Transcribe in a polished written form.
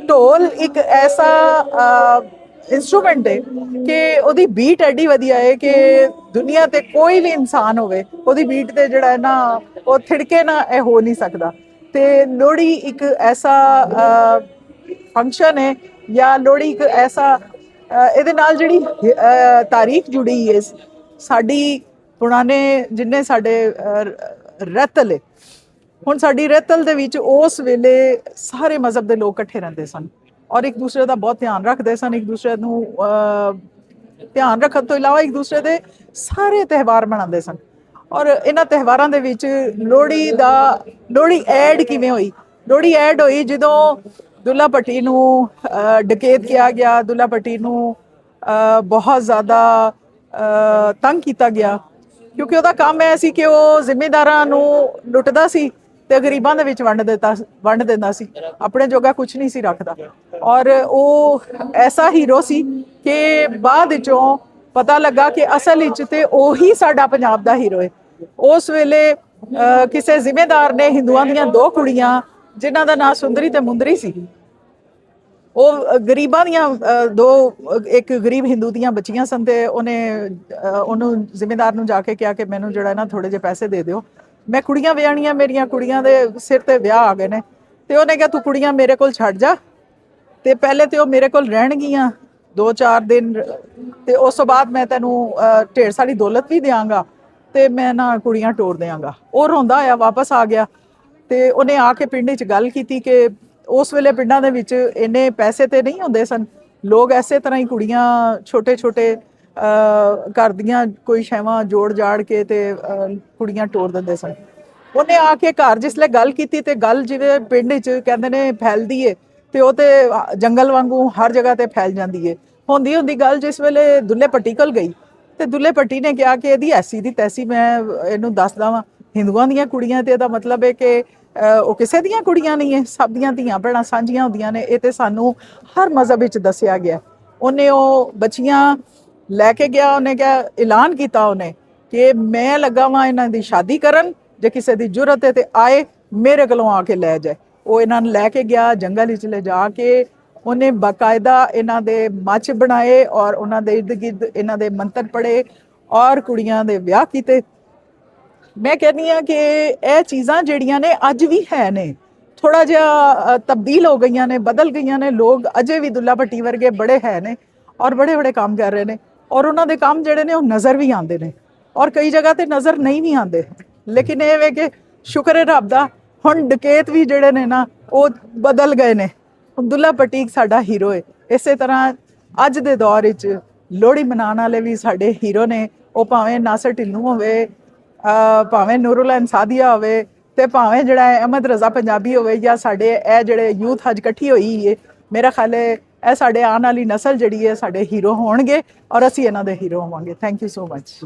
ਢੋਲ ਇੱਕ ਐਸਾ ਇੰਸਟਰੂਮੈਂਟ ਹੈ ਕਿ ਉਹਦੀ ਬੀਟ ਐਡੀ ਵਧੀਆ ਹੈ ਕਿ ਦੁਨੀਆ ਤੇ ਕੋਈ ਵੀ ਇਨਸਾਨ ਹੋਵੇ ਉਹਦੀ ਬੀਟ ਤੇ ਜਿਹੜਾ ਹੈ ਨਾ ਉਹ ਥਿੜਕੇ ਨਾ ਇਹ ਹੋ ਨਹੀਂ ਸਕਦਾ। ਤੇ ਲੋਹੜੀ ਇੱਕ ਐਸਾ ਫੰਕਸ਼ਨ ਹੈ ਜਾਂ ਲੋਹੜੀ ਇੱਕ ਐਸਾ ਇਹਦੇ ਨਾਲ ਜਿਹੜੀ ਤਾਰੀਖ ਜੁੜੀ ਹੈ ਸਾਡੀ ਪੁਰਾਣੇ ਜਿੰਨੇ ਸਾਡੇ ਰਹਿਤਲ ਹੈ। ਹੁਣ ਸਾਡੀ ਰਹਿਤਲ ਦੇ ਵਿੱਚ ਉਸ ਵੇਲੇ ਸਾਰੇ ਮਜ਼ਹਬ ਦੇ ਲੋਕ ਇਕੱਠੇ ਰਹਿੰਦੇ ਸਨ ਔਰ ਇੱਕ ਦੂਸਰੇ ਦਾ ਬਹੁਤ ਧਿਆਨ ਰੱਖਦੇ ਸਨ। ਇੱਕ ਦੂਸਰੇ ਨੂੰ ਧਿਆਨ ਰੱਖਣ ਤੋਂ ਇਲਾਵਾ ਇੱਕ ਦੂਸਰੇ ਦੇ ਸਾਰੇ ਤਿਉਹਾਰ ਮਨਾਉਂਦੇ ਸਨ। ਔਰ ਇਹਨਾਂ ਤਿਉਹਾਰਾਂ ਦੇ ਵਿੱਚ ਲੋਹੜੀ ਐਡ ਕਿਵੇਂ ਹੋਈ? ਲੋਹੜੀ ਐਡ ਹੋਈ ਜਦੋਂ ਦੁੱਲਾ ਭੱਟੀ ਨੂੰ ਡਕੈਤ ਕਿਹਾ ਗਿਆ, ਦੁੱਲਾ ਭੱਟੀ ਨੂੰ ਬਹੁਤ ਜ਼ਿਆਦਾ ਤੰਗ ਕੀਤਾ ਗਿਆ ਕਿਉਂਕਿ ਉਹਦਾ ਕੰਮ ਇਹ ਸੀ ਕਿ ਉਹ ਜ਼ਿਮੀਂਦਾਰਾਂ ਨੂੰ ਲੁੱਟਦਾ ਸੀ ਤੇ ਗਰੀਬਾਂ ਦੇ ਵਿੱਚ ਵੰਡ ਦਿੰਦਾ ਸੀ, ਆਪਣੇ ਜੋਗਾ ਕੁਝ ਨਹੀਂ ਸੀ ਰੱਖਦਾ। ਔਰ ਉਹ ਐਸਾ ਹੀਰੋ ਸੀ ਕਿ ਬਾਅਦ ਵਿੱਚੋਂ ਪਤਾ ਲੱਗਾ ਕਿ ਅਸਲ ਵਿੱਚ ਤੇ ਉਹੀ ਸਾਡਾ ਪੰਜਾਬ ਦਾ ਹੀਰੋ ਹੈ। ਉਸ ਵੇਲੇ ਕਿਸੇ ਜ਼ਿਮੀਂਦਾਰ ਨੇ ਹਿੰਦੂਆਂ ਦੀਆਂ ਦੋ ਕੁੜੀਆਂ ਜਿਨ੍ਹਾਂ ਦਾ ਨਾਂ ਸੁੰਦਰੀ ਤੇ ਮੁੰਦਰੀ ਸੀ, ਉਹ ਗਰੀਬਾਂ ਦੀਆਂ ਇੱਕ ਗਰੀਬ ਹਿੰਦੂ ਦੀਆਂ ਬੱਚੀਆਂ ਸਨ ਤੇ ਉਹਨੂੰ ਜ਼ਿਮੀਂਦਾਰ ਨੂੰ ਜਾ ਕੇ ਕਿਹਾ ਕਿ ਮੈਨੂੰ ਜਿਹੜਾ ਨਾ ਥੋੜੇ ਜਿਹੇ ਪੈਸੇ ਦੇ ਦਿਓ, ਮੈਂ ਕੁੜੀਆਂ ਵਿਆਹਣੀਆਂ, ਮੇਰੀਆਂ ਕੁੜੀਆਂ ਦੇ ਸਿਰ ਤੇ ਵਿਆਹ ਆ ਗਏ ਨੇ। ਤੇ ਉਹਨੇ ਕਿਹਾ ਤੂੰ ਕੁੜੀਆਂ ਮੇਰੇ ਕੋਲ ਛੱਡ ਜਾ ਤੇ ਪਹਿਲੇ ਤੇ ਉਹ ਮੇਰੇ ਕੋਲ ਰਹਿਣਗੀਆਂ 2-4 ਦਿਨ ਤੇ ਉਸ ਤੋਂ ਬਾਅਦ ਮੈਂ ਤੈਨੂੰ ਢੇਰ ਸਾਰੀ ਦੌਲਤ ਵੀ ਦਿਆਂਗਾ ਤੇ ਮੈਂ ਨਾ ਕੁੜੀਆਂ ਤੋਰ ਦਿਆਂਗਾ। ਉਹ ਰੋਂਦਾ ਹੋਇਆ ਵਾਪਸ ਆ ਗਿਆ ਤੇ ਉਹਨੇ ਆ ਕੇ ਪਿੰਡ 'ਚ ਗੱਲ ਕੀਤੀ ਕਿ ਉਸ ਵੇਲੇ ਪਿੰਡਾਂ ਦੇ ਵਿੱਚ ਇੰਨੇ ਪੈਸੇ ਤੇ ਨਹੀਂ ਹੁੰਦੇ ਸਨ, ਲੋਕ ਐਸੇ ਤਰ੍ਹਾਂ ਹੀ ਕੁੜੀਆਂ ਛੋਟੇ ਘਰ ਦੀਆਂ ਕੋਈ ਸ਼ੈਵਾਂ ਜੋੜ ਜਾੜ ਕੇ ਤੇ ਕੁੜੀਆਂ ਤੋਰ ਦਿੰਦੇ ਸਨ। ਉਹਨੇ ਆ ਕੇ ਘਰ ਜਿਸਲੇ ਗੱਲ ਕੀਤੀ ਤੇ ਗੱਲ ਜਿਵੇਂ ਪਿੰਡ 'ਚ ਕਹਿੰਦੇ ਨੇ ਫੈਲਦੀ ਏ ਤੇ ਉਹ ਤੇ ਜੰਗਲ ਵਾਂਗੂ ਹਰ ਜਗ੍ਹਾ ਤੇ ਫੈਲ ਜਾਂਦੀ ਏ। ਹੁੰਦੀ ਗੱਲ ਜਿਸ ਵੇਲੇ ਦੁੱਲੇ ਭੱਟੀ ਕੋਲ ਗਈ ਤੇ ਦੁੱਲੇ ਭੱਟੀ ਨੇ ਕਿਹਾ ਕਿ ਇਹਦੀ ਐਸੀ ਦੀ ਤੈਸੀ ਮੈਂ ਇਹਨੂੰ ਦੱਸ ਦਵਾਂ, ਹਿੰਦੂਆਂ ਦੀਆਂ ਕੁੜੀਆਂ ਤੇ ਇਹਦਾ ਮਤਲਬ ਹੈ ਕਿ ਉਹ ਕਿਸੇ ਦੀਆਂ ਕੁੜੀਆਂ ਨਹੀਂ ਹੈ, ਸਭ ਦੀਆਂ ਧੀਆਂ ਭੈਣਾਂ ਸਾਂਝੀਆਂ ਹੁੰਦੀਆਂ ਨੇ। ਇਹ ਤੇ ਸਾਨੂੰ ਹਰ ਮਜ਼ਹਬ ਵਿੱਚ ਦੱਸਿਆ ਗਿਆ। ਉਹਨੇ ਉਹ ਬੱਚੀਆਂ ਲੈ ਕੇ ਗਿਆ, ਉਹਨੇ ਕਿਹਾ ਐਲਾਨ ਕੀਤਾ ਉਹਨੇ ਕਿ ਮੈਂ ਲੱਗਾ ਵਾਂ ਇਹਨਾਂ ਦੀ ਸ਼ਾਦੀ ਕਰਨ, ਜੇ ਕਿਸੇ ਦੀ ਜ਼ਰੂਰਤ ਹੈ ਤੇ ਆਏ ਮੇਰੇ ਕੋਲੋਂ ਆ ਕੇ ਲੈ ਜਾਏ। ਉਹ ਇਹਨਾਂ ਨੂੰ ਲੈ ਕੇ ਗਿਆ ਜੰਗਲ ਵਿੱਚ ਲੈ ਜਾ ਕੇ ਉਹਨੇ ਬਾਕਾਇਦਾ ਇਹਨਾਂ ਦੇ ਮੱਚ ਬਣਾਏ ਔਰ ਉਹਨਾਂ ਦੇ ਇਰਦ ਗਿਰਦ ਇਹਨਾਂ ਦੇ ਮੰਤਰ ਪੜ੍ਹੇ ਔਰ ਕੁੜੀਆਂ ਦੇ ਵਿਆਹ ਕੀਤੇ। ਮੈਂ ਕਹਿੰਦੀ ਹਾਂ ਕਿ ਇਹ ਚੀਜ਼ਾਂ ਜਿਹੜੀਆਂ ਨੇ ਅੱਜ ਵੀ ਹੈ ਨੇ, ਥੋੜਾ ਜਿਹਾ ਤਬਦੀਲ ਹੋ ਗਈਆਂ ਨੇ, ਬਦਲ ਗਈਆਂ ਨੇ। ਲੋਕ ਅਜੇ ਵੀ ਦੁੱਲਾ ਭੱਟੀ ਵਰਗੇ ਬੜੇ ਹੈ ਨੇ ਔਰ ਬੜੇ ਕੰਮ ਕਰ ਰਹੇ ਨੇ ਔਰ ਉਹਨਾਂ ਦੇ ਕੰਮ ਜਿਹੜੇ ਨੇ ਉਹ ਨਜ਼ਰ ਵੀ ਆਉਂਦੇ ਨੇ ਔਰ ਕਈ ਜਗ੍ਹਾ ਤੇ ਨਜ਼ਰ ਨਹੀਂ ਵੀ ਆਉਂਦੇ। ਲੇਕਿਨ ਇਹ ਵੇ ਕਿ ਸ਼ੁਕਰ ਹੈ ਰੱਬ ਦਾ, ਹੁਣ ਡਕੈਤ ਵੀ ਜਿਹੜੇ ਨੇ ਨਾ ਉਹ ਬਦਲ ਗਏ ਨੇ। ਹੁਣ ਦੁੱਲਾ ਭੱਟੀ ਸਾਡਾ ਹੀਰੋ ਹੈ। ਇਸੇ ਤਰ੍ਹਾਂ ਅੱਜ ਦੇ ਦੌਰ ਵਿੱਚ ਲੋਹੜੀ ਮਨਾਉਣ ਵਾਲੇ ਵੀ ਸਾਡੇ ਹੀਰੋ ਨੇ। ਉਹ ਭਾਵੇਂ ਨਾਸਰ ਢਿੱਲੋਂ ਹੋਵੇ, ਭਾਵੇਂ ਨੂਰੁਲ ਸਾਦੀਆ ਹੋਵੇ ਤੇ ਭਾਵੇਂ ਜਿਹੜਾ ਅਹਿਮਦ ਰਜ਼ਾ ਪੰਜਾਬੀ ਹੋਵੇ ਜਾਂ ਸਾਡੇ ਇਹ ਜਿਹੜੇ ਯੂਥ ਅੱਜ ਇਕੱਠੀ ਹੋਈ ਹੈ, ਮੇਰਾ ਖਿਆਲ ਹੈ ਇਹ ਸਾਡੇ ਆਉਣ ਵਾਲੀ ਨਸਲ ਜਿਹੜੀ ਹੈ ਸਾਡੇ ਹੀਰੋ ਹੋਣਗੇ ਔਰ ਅਸੀਂ ਇਹਨਾਂ ਦੇ ਹੀਰੋ ਹੋਵਾਂਗੇ। Thank you so much.